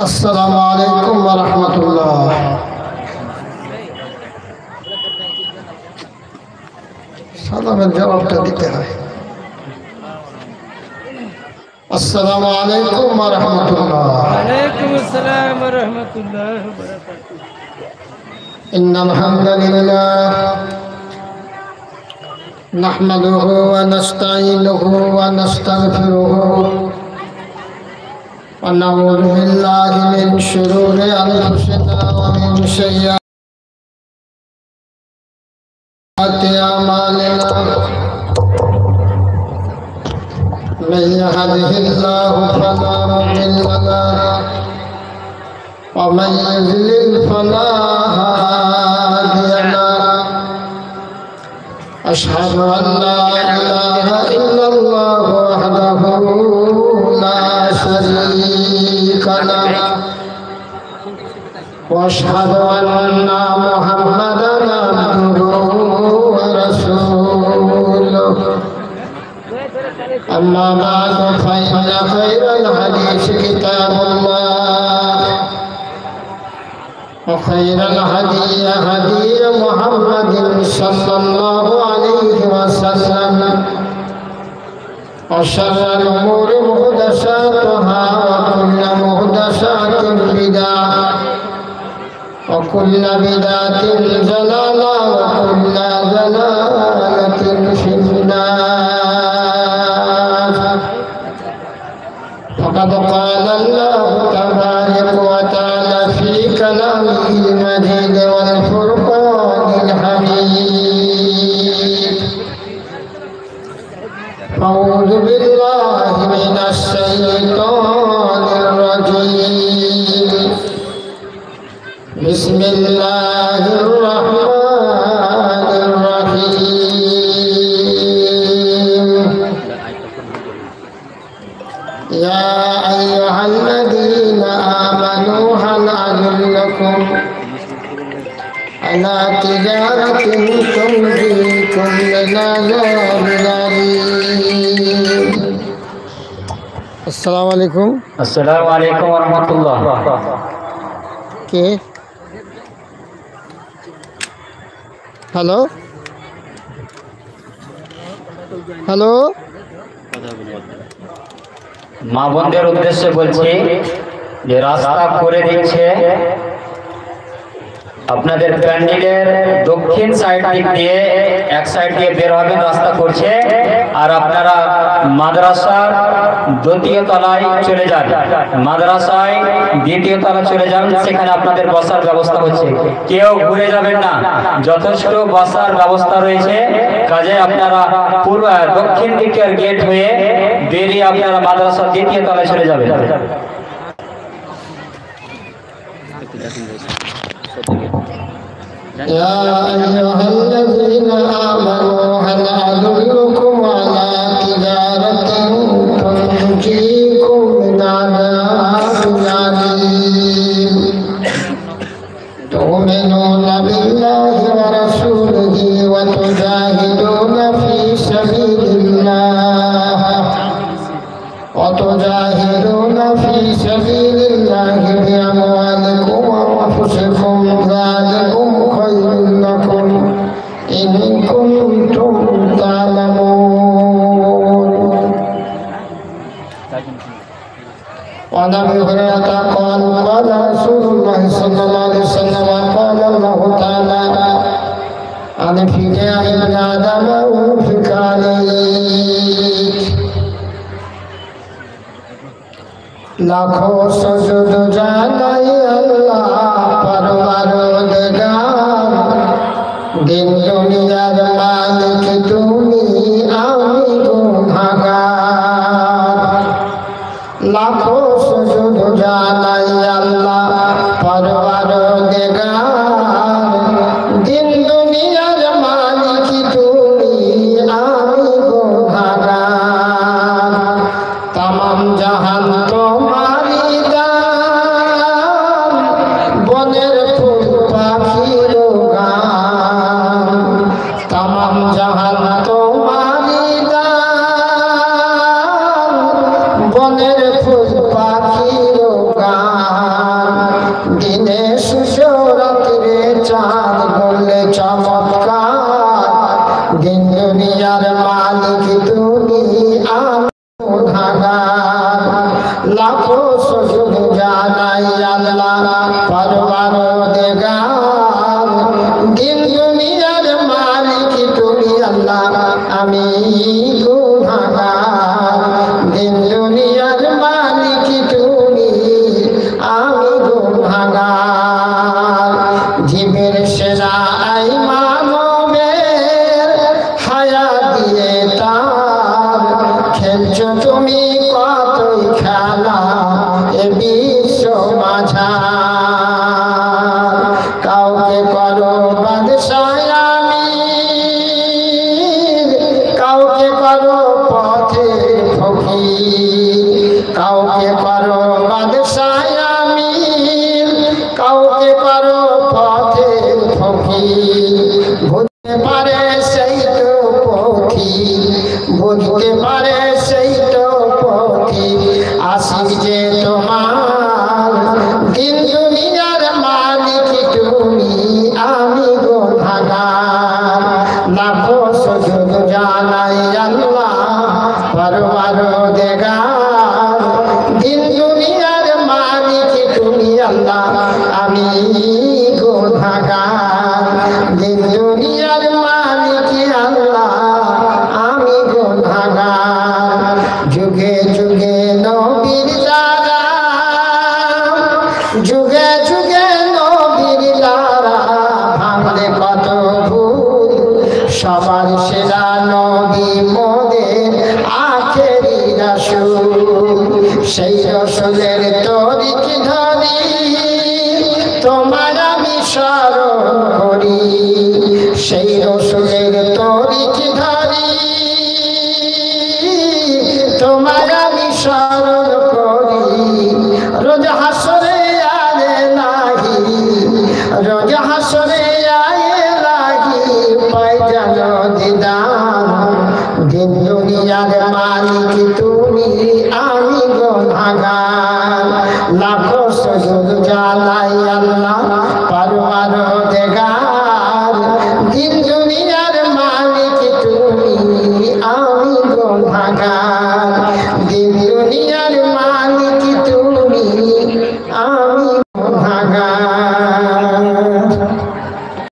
আসসালামু আলাইকুম ওয়া রাহমাতুল্লাহ। সালামের জবাবটা দিতে হয়। আসসালামু আলাইকুম ওয়া রাহমাতুল্লাহ। ওয়ালাইকুম আসসালাম ওয়া রাহমাতুল্লাহি ওয়া বারাকাতুহু। ইন্নাল হামদালিল্লাহ নাহমাদুহু ওয়া নাস্তাঈনুহু ওয়া নাস্তাগফিরুহু ওয়া নাউযু বিল্লাহি মিন শুরুরি আনফুসিনা ওয়া মিন সাইয়্যাতি আমালিনা। من يهده الله فلا مضل له ومن يضلل فلا هادي له. أشهد أن لا إله إلا الله وحده لا شريك له وأشهد أن محمدا عبده ورسوله. أما بعد فإن خير الحديث كتاب الله وخير الهدي هدي محمد صلى الله عليه وسلم وشر الأمور محدثاتها وكل محدثات بدعة وكل بدعة ضلالة وكل ضلالة في النار. فقد قال الله تبارك وتعالى في كلامه المجيد والفرقان الحميد. أعوذ بالله من الشيطان الرجيم. بسم الله الرحمن الرحيم. يا أيها الذين آمنوا هل أدلكم على تجارة تنجيكم من عذاب أليم. السلام عليكم. السلام عليكم ورحمة الله. কে? হ্যালো হ্যালো, মা বোনদের উদ্দেশ্যে বলছি যে রাস্তা করে দিচ্ছে আপনাদের প্যান্ডেলের দক্ষিণ সাইড দিক দিয়ে এক সাইড দিয়ে বের হবেন, রাস্তা করছে। আর আপনারা মাদ্রাসার দ্বিতীয় তলায় চলে যান, মাদ্রাসায় দ্বিতীয় তলায় চলে যান, সেখানে আপনাদের বসার ব্যবস্থা হচ্ছে। কেউ ঘুরে যাবেন না, যথেষ্ট বসার ব্যবস্থা রয়েছে। কাজে আপনারা পূর্ব দক্ষিণ দিকের গেট হয়ে বেরিয়ে আপনারা মাদ্রাসার দ্বিতীয় তলায় চলে যাবেন। يا أيها الذين آمنوا هل أدلكم على تجارة تنجيكم من عذاب أليم. تؤمنون بالله ورسوله وتجاهدون في سبيل الله بأموالكم وأنفسكم. ذلكم خير لكم إن كنتم تعلمون. وعن أبي هريرة قال قال رسول الله صلى الله عليه وسلم قال الله تعالى أنفق يا ابن آدم أنفق عليك. লাখো সজদ জানাই আল্লাহ পরওয়ারদিগার, দিন দুনিয়ার মালিক তুমি, আমি গুনাহগার। লাখো সজদ জানাই আল্লাহ পরওয়ারদিগার, দিন দুনিয়ার মালিক তুমি, আমি গুনাহগার। তামাম জাহান তোমারি দান, বনের ফুল পাখির গান। তামাম জাহান তোমারি দান, বনের ফুল পাখির গান। লাখো সুজুদ জানাই আল্লাহ পরওয়ারদিগার দিন দুনিয়ার মালিক তুমি আল্লাহ আমি গুনাহগার দিন দুনিয়ার মালিক তুমি আমি গুনাহগার জীবের সেরা আই মানবের হায়া দিয়ে তার খেলছো তুমি কতই খেলা এ বিশ্ব মাঝার কাউকে করো বাদশাহ আমির কাউকে করো পথের ফকির কাউকে করো বাদশাহ আমির কাউকে করো পথের ফকির বুঝতে পারে সেই তো পথি বুঝতে পারে সেই তো পথি আসিক যে তোমার দিন দুনিয়ার মালিক তুমি আমি গুনাহগার লাখো সুজুদ জানাই আল্লাহ পরওয়ারদিগার দিন দুনিয়ার মালিক তুমি আল্লাহ আমি গুনাহগার দিন দুনিয়ার মালিক আল্লাহ আমি গুনাহগার যুগে যুগে নবীর দ্বারা যুগে যুগে নবীর দ্বারা ভাঙলে কত ভুল সবার সেরা নবী মোদের আখেরি রাসূল সেই রাসূলের তরিক ধরি তোমার আমি স্মরণ করি সেই রাসূলের তরিক ধরি তোমার আমি স্মরণ করি রোজ হাসরে আয়ে লাহি রোজ হাসরে আয়ে লাহি পাই জানো দিদার দিন দুনিয়ার মালিক তুমি আমি গুনাহগার লাখো সুজুদ জানাই আল্লাহ পরওয়ারদিগার